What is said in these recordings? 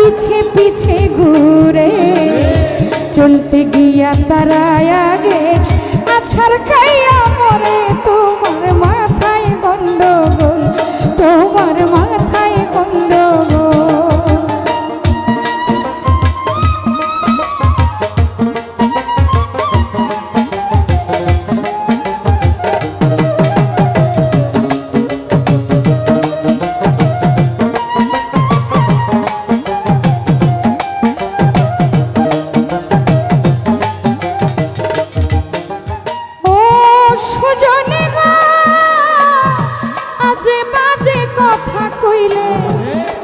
পিছে পিছে ঘুরে চলতে গিয়া তারা আগে আছাড় খাইয়া মরে তোমার মাথায় গন্ডগোল তোমার মাথায় গন্ডগোল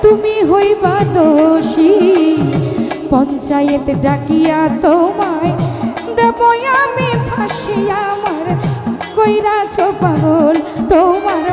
তুমি হইবা দোষী পঞ্চায়েত ডাকিয়া তোমায় দেব আমি ফাঁসি আমার কইরাছ পাগল তোমার